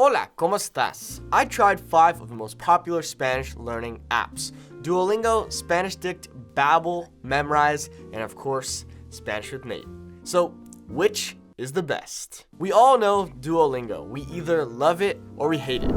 Hola, ¿cómo estás? I tried 5 of the most popular Spanish learning apps: Duolingo, Spanish Dict, Babel, Memrise, and of course, Spanish with Nate. So, which is the best? We all know Duolingo. We either love it or we hate it.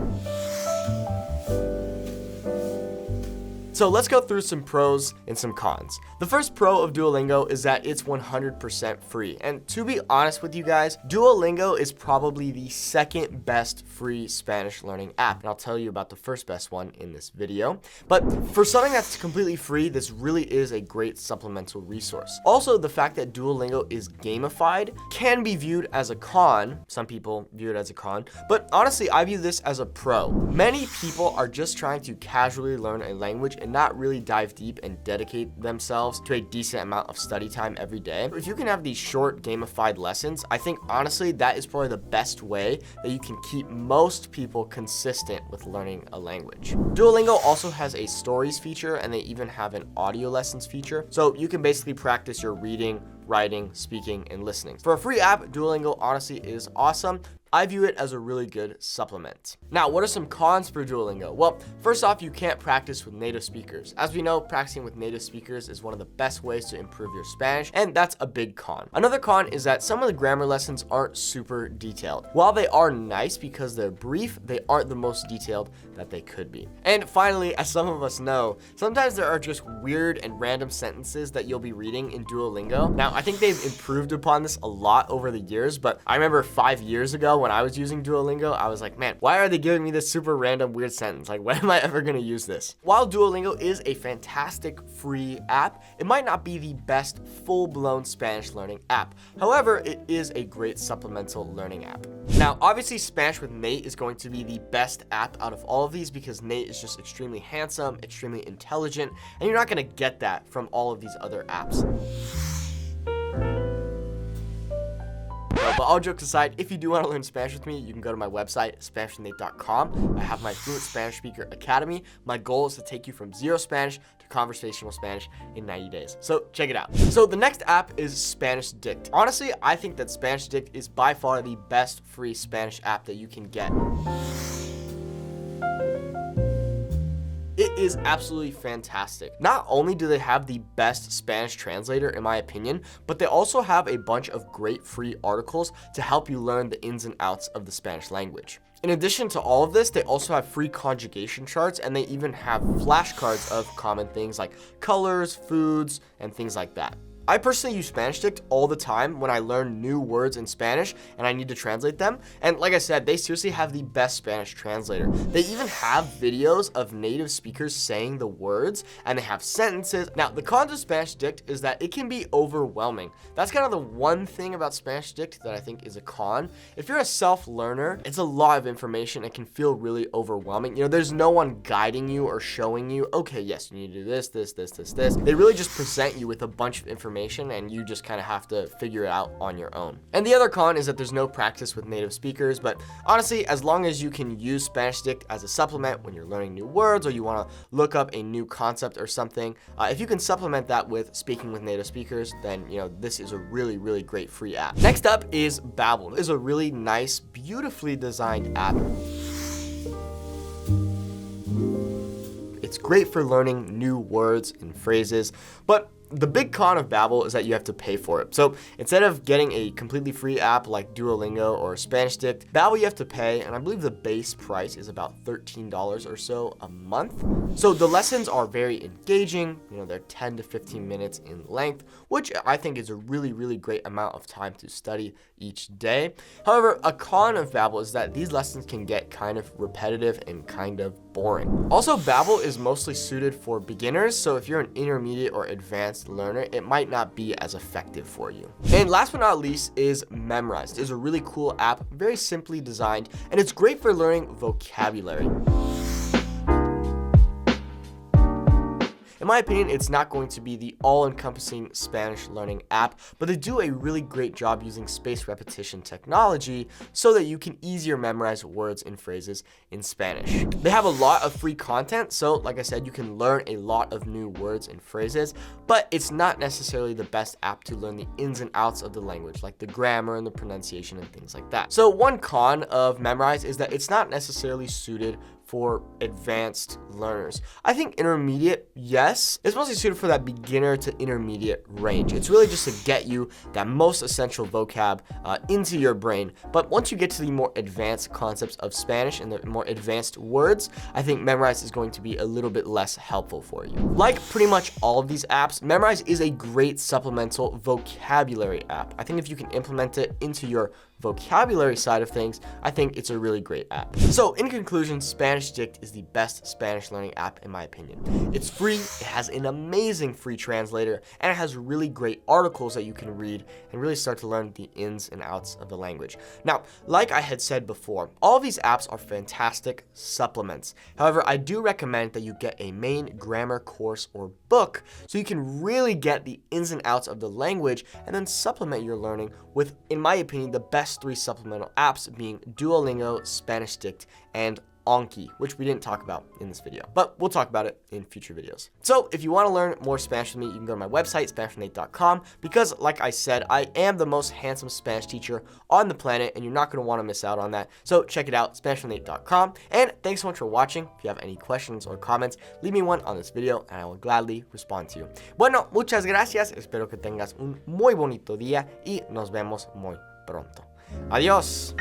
So let's go through some pros and some cons. The first pro of Duolingo is that it's 100% free. And to be honest with you guys, Duolingo is probably the second best free Spanish learning app. And I'll tell you about the first best one in this video. But for something that's completely free, this really is a great supplemental resource. Also, the fact that Duolingo is gamified can be viewed as a con. Some people view it as a con, but honestly, I view this as a pro. Many people are just trying to casually learn a language and not really dive deep and dedicate themselves to a decent amount of study time every day. If you can have these short gamified lessons, I think honestly that is probably the best way that you can keep most people consistent with learning a language. Duolingo also has a stories feature, and they even have an audio lessons feature. So you can basically practice your reading, writing, speaking, and listening. For a free app, Duolingo honestly is awesome. I view it as a really good supplement. Now, what are some cons for Duolingo? Well, first off, you can't practice with native speakers. As we know, practicing with native speakers is one of the best ways to improve your Spanish, and that's a big con. Another con is that some of the grammar lessons aren't super detailed. While they are nice because they're brief, they aren't the most detailed that they could be. And finally, as some of us know, sometimes there are just weird and random sentences that you'll be reading in Duolingo. Now, I think they've improved upon this a lot over the years, but I remember 5 years ago when I was using Duolingo, I was like, man, why are they giving me this super random weird sentence? Like, when am I ever gonna use this? While Duolingo is a fantastic free app, it might not be the best full-blown Spanish learning app. However, it is a great supplemental learning app. Now, obviously, Spanish with Nate is going to be the best app out of all of these because Nate is just extremely handsome, extremely intelligent, and you're not gonna get that from all of these other apps. But all jokes aside, if you do want to learn Spanish with me, you can go to my website, SpanishWithNate.com. I have my Fluent Spanish Speaker Academy. My goal is to take you from zero Spanish to conversational Spanish in 90 days. So check it out. So the next app is Spanish Dict. Honestly, I think that Spanish Dict is by far the best free Spanish app that you can get. It is absolutely fantastic. Not only do they have the best Spanish translator, in my opinion, but they also have a bunch of great free articles to help you learn the ins and outs of the Spanish language. In addition to all of this, they also have free conjugation charts, and they even have flashcards of common things like colors, foods, and things like that. I personally use Spanish Dict all the time when I learn new words in Spanish and I need to translate them. And like I said, they seriously have the best Spanish translator. They even have videos of native speakers saying the words, and they have sentences. Now, the cons of Spanish Dict is that it can be overwhelming. That's kind of the one thing about Spanish Dict that I think is a con. If you're a self-learner, it's a lot of information. It can feel really overwhelming. You know, there's no one guiding you or showing you, okay, yes, you need to do this, this, this, this, this. They really just present you with a bunch of information, and you just kind of have to figure it out on your own. And the other con is that there's no practice with native speakers, but honestly, as long as you can use Spanish Dict as a supplement when you're learning new words or you want to look up a new concept or something, if you can supplement that with speaking with native speakers, then this is a really, really great free app. Next up is Babel. It's a really nice, beautifully designed app. It's great for learning new words and phrases, but the big con of Babel is that you have to pay for it. So instead of getting a completely free app like Duolingo or Spanish Dict, Babel you have to pay, and I believe the base price is about $13 or so a month. So the lessons are very engaging. They're 10 to 15 minutes in length, which I think is a really, really great amount of time to study each day. However, a con of Babel is that these lessons can get kind of repetitive and kind of boring. Also, Babel is mostly suited for beginners, so if you're an intermediate or advanced learner, it might not be as effective for you. And last but not least is Memrise. It's a really cool app, very simply designed, and it's great for learning vocabulary. In my opinion, it's not going to be the all-encompassing Spanish learning app, but they do a really great job using spaced repetition technology so that you can easier memorize words and phrases in Spanish. They have a lot of free content, so like I said, you can learn a lot of new words and phrases, but it's not necessarily the best app to learn the ins and outs of the language, like the grammar and the pronunciation and things like that. So one con of Memrise is that it's not necessarily suited for advanced learners. I think intermediate, yes. It's mostly suited for that beginner to intermediate range. It's really just to get you that most essential vocab into your brain. But once you get to the more advanced concepts of Spanish and the more advanced words, I think Memrise is going to be a little bit less helpful for you. Like pretty much all of these apps, Memrise is a great supplemental vocabulary app. I think if you can implement it into your vocabulary side of things, I think it's a really great app. So in conclusion, Spanish Dict is the best Spanish learning app in my opinion. It's free, it has an amazing free translator, and it has really great articles that you can read and really start to learn the ins and outs of the language. Now, like I had said before, all of these apps are fantastic supplements. However, I do recommend that you get a main grammar course or book so you can really get the ins and outs of the language and then supplement your learning with, in my opinion, the best 3 supplemental apps being Duolingo, Spanish Dict, and Anki, which we didn't talk about in this video, but we'll talk about it in future videos. So if you want to learn more Spanish with me, you can go to my website, SpanishWithNate.com, because like I said, I am the most handsome Spanish teacher on the planet, and you're not going to want to miss out on that. So check it out, SpanishWithNate.com, and thanks so much for watching. If you have any questions or comments, leave me one on this video, and I will gladly respond to you. Bueno, muchas gracias, espero que tengas un muy bonito día, y nos vemos muy pronto. Adiós.